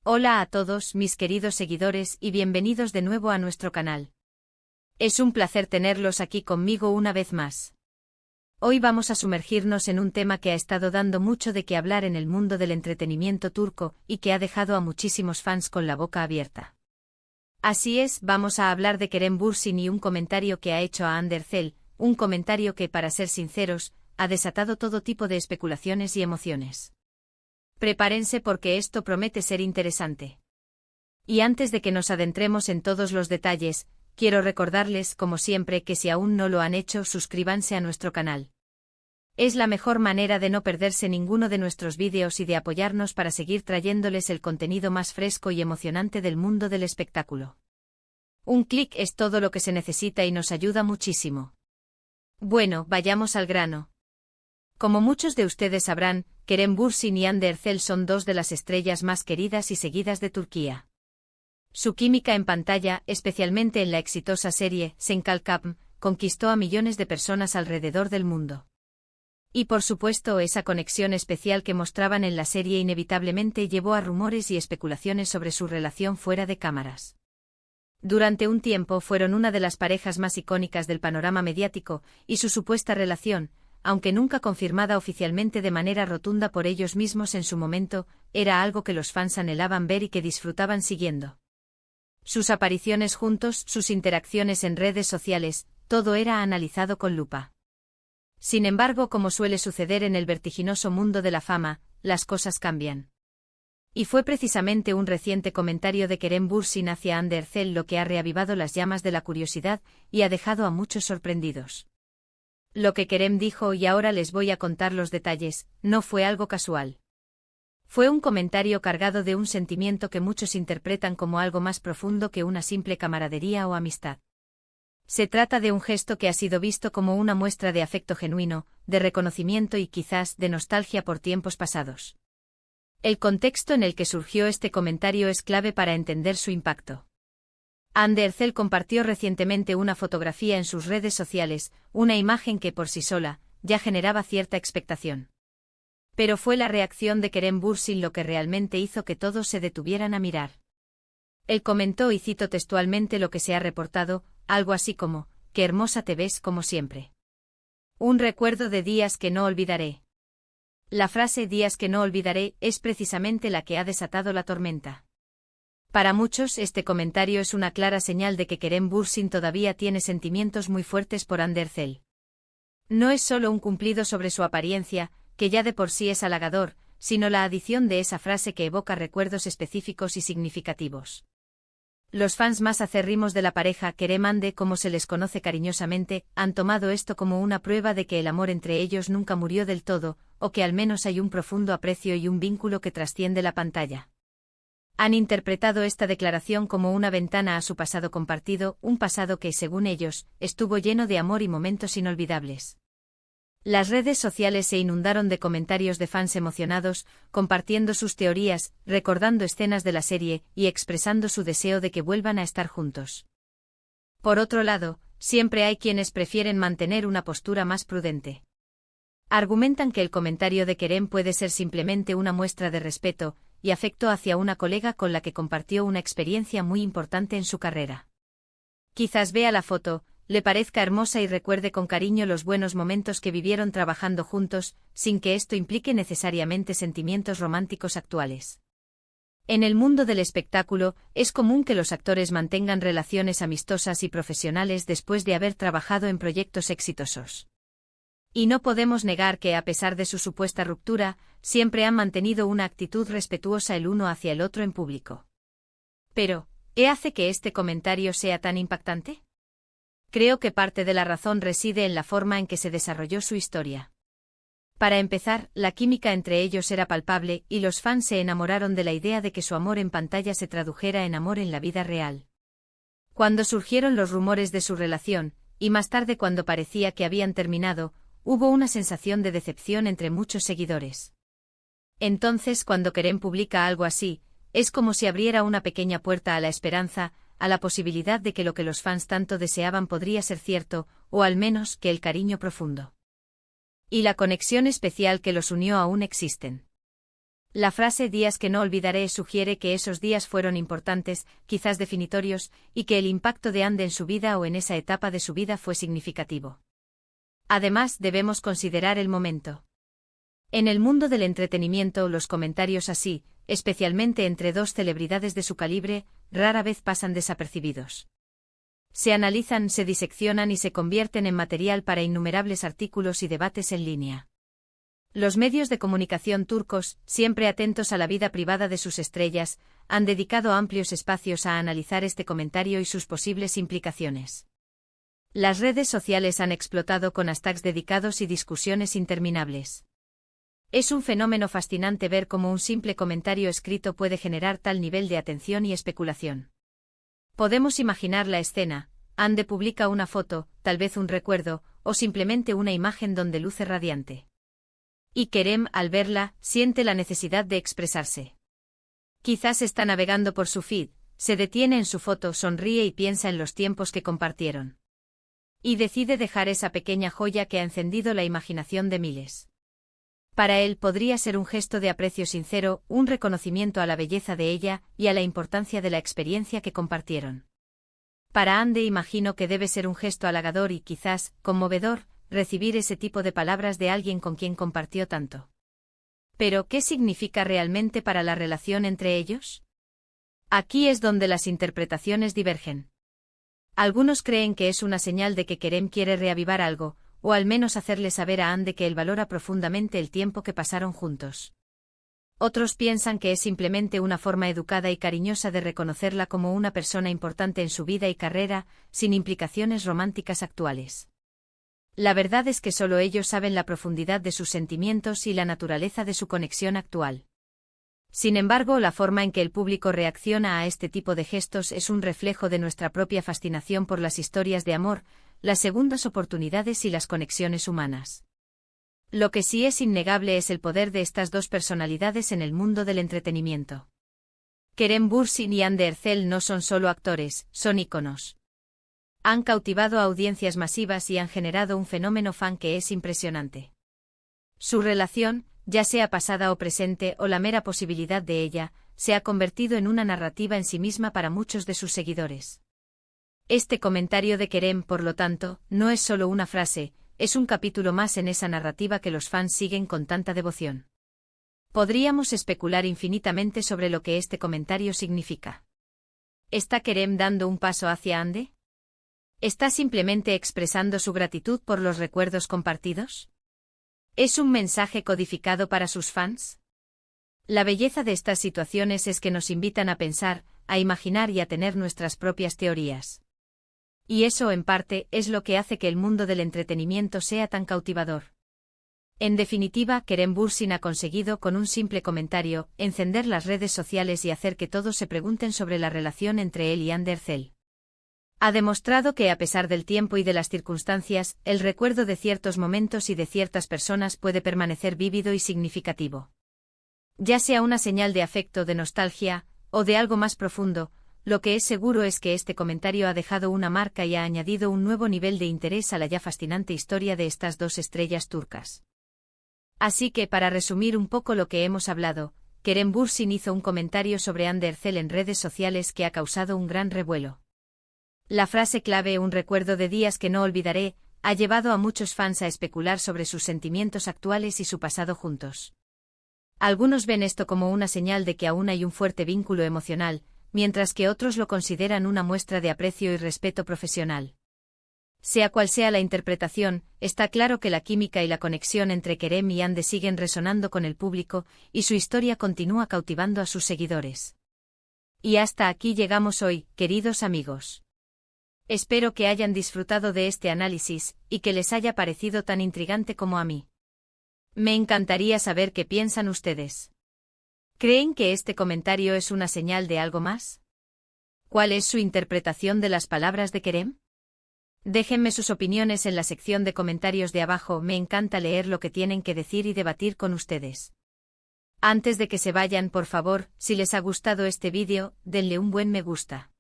Hola a todos mis queridos seguidores y bienvenidos de nuevo a nuestro canal. Es un placer tenerlos aquí conmigo una vez más. Hoy vamos a sumergirnos en un tema que ha estado dando mucho de qué hablar en el mundo del entretenimiento turco y que ha dejado a muchísimos fans con la boca abierta. Así es, vamos a hablar de Kerem Bürsin y un comentario que ha hecho a Hande Erçel, un comentario que, para ser sinceros, ha desatado todo tipo de especulaciones y emociones. Prepárense porque esto promete ser interesante. Y antes de que nos adentremos en todos los detalles, quiero recordarles, como siempre, que si aún no lo han hecho, suscríbanse a nuestro canal. Es la mejor manera de no perderse ninguno de nuestros vídeos y de apoyarnos para seguir trayéndoles el contenido más fresco y emocionante del mundo del espectáculo. Un clic es todo lo que se necesita y nos ayuda muchísimo. Bueno, vayamos al grano. Como muchos de ustedes sabrán, Kerem Bürsin y Hande Erçel son dos de las estrellas más queridas y seguidas de Turquía. Su química en pantalla, especialmente en la exitosa serie Sen Kalkam, conquistó a millones de personas alrededor del mundo. Y por supuesto, esa conexión especial que mostraban en la serie inevitablemente llevó a rumores y especulaciones sobre su relación fuera de cámaras. Durante un tiempo fueron una de las parejas más icónicas del panorama mediático, y su supuesta relación, aunque nunca confirmada oficialmente de manera rotunda por ellos mismos en su momento, era algo que los fans anhelaban ver y que disfrutaban siguiendo. Sus apariciones juntos, sus interacciones en redes sociales, todo era analizado con lupa. Sin embargo, como suele suceder en el vertiginoso mundo de la fama, las cosas cambian. Y fue precisamente un reciente comentario de Kerem Bürsin hacia Hande Erçel lo que ha reavivado las llamas de la curiosidad y ha dejado a muchos sorprendidos. Lo que Kerem dijo, y ahora les voy a contar los detalles, no fue algo casual. Fue un comentario cargado de un sentimiento que muchos interpretan como algo más profundo que una simple camaradería o amistad. Se trata de un gesto que ha sido visto como una muestra de afecto genuino, de reconocimiento y quizás de nostalgia por tiempos pasados. El contexto en el que surgió este comentario es clave para entender su impacto. Hande Erçel compartió recientemente una fotografía en sus redes sociales, una imagen que por sí sola ya generaba cierta expectación. Pero fue la reacción de Kerem Bürsin lo que realmente hizo que todos se detuvieran a mirar. Él comentó, y cito textualmente lo que se ha reportado, algo así como: «Qué hermosa te ves como siempre. Un recuerdo de días que no olvidaré». La frase «días que no olvidaré» es precisamente la que ha desatado la tormenta. Para muchos, este comentario es una clara señal de que Kerem Bürsin todavía tiene sentimientos muy fuertes por Hande Erçel. No es solo un cumplido sobre su apariencia, que ya de por sí es halagador, sino la adición de esa frase que evoca recuerdos específicos y significativos. Los fans más acérrimos de la pareja, Kerem Hande, como se les conoce cariñosamente, han tomado esto como una prueba de que el amor entre ellos nunca murió del todo, o que al menos hay un profundo aprecio y un vínculo que trasciende la pantalla. Han interpretado esta declaración como una ventana a su pasado compartido, un pasado que, según ellos, estuvo lleno de amor y momentos inolvidables. Las redes sociales se inundaron de comentarios de fans emocionados, compartiendo sus teorías, recordando escenas de la serie y expresando su deseo de que vuelvan a estar juntos. Por otro lado, siempre hay quienes prefieren mantener una postura más prudente. Argumentan que el comentario de Kerem puede ser simplemente una muestra de respeto y afecto hacia una colega con la que compartió una experiencia muy importante en su carrera. Quizás vea la foto, le parezca hermosa y recuerde con cariño los buenos momentos que vivieron trabajando juntos, sin que esto implique necesariamente sentimientos románticos actuales. En el mundo del espectáculo, es común que los actores mantengan relaciones amistosas y profesionales después de haber trabajado en proyectos exitosos. Y no podemos negar que, a pesar de su supuesta ruptura, siempre han mantenido una actitud respetuosa el uno hacia el otro en público. Pero, ¿qué hace que este comentario sea tan impactante? Creo que parte de la razón reside en la forma en que se desarrolló su historia. Para empezar, la química entre ellos era palpable y los fans se enamoraron de la idea de que su amor en pantalla se tradujera en amor en la vida real. Cuando surgieron los rumores de su relación, y más tarde cuando parecía que habían terminado, hubo una sensación de decepción entre muchos seguidores. Entonces, cuando Kerem publica algo así, es como si abriera una pequeña puerta a la esperanza, a la posibilidad de que lo que los fans tanto deseaban podría ser cierto, o al menos que el cariño profundo y la conexión especial que los unió aún existen. La frase días que no olvidaré sugiere que esos días fueron importantes, quizás definitorios, y que el impacto de Ande en su vida o en esa etapa de su vida fue significativo. Además, debemos considerar el momento. En el mundo del entretenimiento, los comentarios así, especialmente entre dos celebridades de su calibre, rara vez pasan desapercibidos. Se analizan, se diseccionan y se convierten en material para innumerables artículos y debates en línea. Los medios de comunicación turcos, siempre atentos a la vida privada de sus estrellas, han dedicado amplios espacios a analizar este comentario y sus posibles implicaciones. Las redes sociales han explotado con hashtags dedicados y discusiones interminables. Es un fenómeno fascinante ver cómo un simple comentario escrito puede generar tal nivel de atención y especulación. Podemos imaginar la escena: Ande publica una foto, tal vez un recuerdo, o simplemente una imagen donde luce radiante. Y Kerem, al verla, siente la necesidad de expresarse. Quizás está navegando por su feed, se detiene en su foto, sonríe y piensa en los tiempos que compartieron. Y decide dejar esa pequeña joya que ha encendido la imaginación de miles. Para él podría ser un gesto de aprecio sincero, un reconocimiento a la belleza de ella y a la importancia de la experiencia que compartieron. Para Ande imagino que debe ser un gesto halagador y quizás conmovedor recibir ese tipo de palabras de alguien con quien compartió tanto. Pero, ¿qué significa realmente para la relación entre ellos? Aquí es donde las interpretaciones divergen. Algunos creen que es una señal de que Kerem quiere reavivar algo, o al menos hacerle saber a Ande que él valora profundamente el tiempo que pasaron juntos. Otros piensan que es simplemente una forma educada y cariñosa de reconocerla como una persona importante en su vida y carrera, sin implicaciones románticas actuales. La verdad es que solo ellos saben la profundidad de sus sentimientos y la naturaleza de su conexión actual. Sin embargo, la forma en que el público reacciona a este tipo de gestos es un reflejo de nuestra propia fascinación por las historias de amor, las segundas oportunidades y las conexiones humanas. Lo que sí es innegable es el poder de estas dos personalidades en el mundo del entretenimiento. Kerem Bürsin y Hande Erçel no son solo actores, son íconos. Han cautivado a audiencias masivas y han generado un fenómeno fan que es impresionante. Su relación, ya sea pasada o presente o la mera posibilidad de ella, se ha convertido en una narrativa en sí misma para muchos de sus seguidores. Este comentario de Kerem, por lo tanto, no es solo una frase, es un capítulo más en esa narrativa que los fans siguen con tanta devoción. Podríamos especular infinitamente sobre lo que este comentario significa. ¿Está Kerem dando un paso hacia Ande? ¿Está simplemente expresando su gratitud por los recuerdos compartidos? ¿Es un mensaje codificado para sus fans? La belleza de estas situaciones es que nos invitan a pensar, a imaginar y a tener nuestras propias teorías. Y eso, en parte, es lo que hace que el mundo del entretenimiento sea tan cautivador. En definitiva, Kerem Bürsin ha conseguido, con un simple comentario, encender las redes sociales y hacer que todos se pregunten sobre la relación entre él y Hande Erçel. Ha demostrado que a pesar del tiempo y de las circunstancias, el recuerdo de ciertos momentos y de ciertas personas puede permanecer vívido y significativo. Ya sea una señal de afecto, de nostalgia, o de algo más profundo, lo que es seguro es que este comentario ha dejado una marca y ha añadido un nuevo nivel de interés a la ya fascinante historia de estas dos estrellas turcas. Así que, para resumir un poco lo que hemos hablado, Kerem Bürsin hizo un comentario sobre Hande Erçel en redes sociales que ha causado un gran revuelo. La frase clave "un recuerdo de días que no olvidaré" ha llevado a muchos fans a especular sobre sus sentimientos actuales y su pasado juntos. Algunos ven esto como una señal de que aún hay un fuerte vínculo emocional, mientras que otros lo consideran una muestra de aprecio y respeto profesional. Sea cual sea la interpretación, está claro que la química y la conexión entre Kerem y Hande siguen resonando con el público, y su historia continúa cautivando a sus seguidores. Y hasta aquí llegamos hoy, queridos amigos. Espero que hayan disfrutado de este análisis, y que les haya parecido tan intrigante como a mí. Me encantaría saber qué piensan ustedes. ¿Creen que este comentario es una señal de algo más? ¿Cuál es su interpretación de las palabras de Kerem? Déjenme sus opiniones en la sección de comentarios de abajo, me encanta leer lo que tienen que decir y debatir con ustedes. Antes de que se vayan, por favor, si les ha gustado este vídeo, denle un buen me gusta.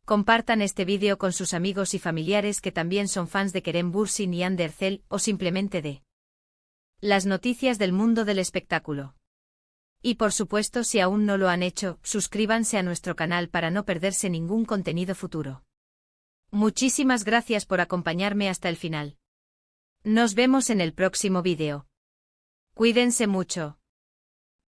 Compartan este vídeo con sus amigos y familiares que también son fans de Kerem Bürsin y Hande Erçel, o simplemente de las noticias del mundo del espectáculo. Y por supuesto, si aún no lo han hecho, suscríbanse a nuestro canal para no perderse ningún contenido futuro. Muchísimas gracias por acompañarme hasta el final. Nos vemos en el próximo vídeo. Cuídense mucho.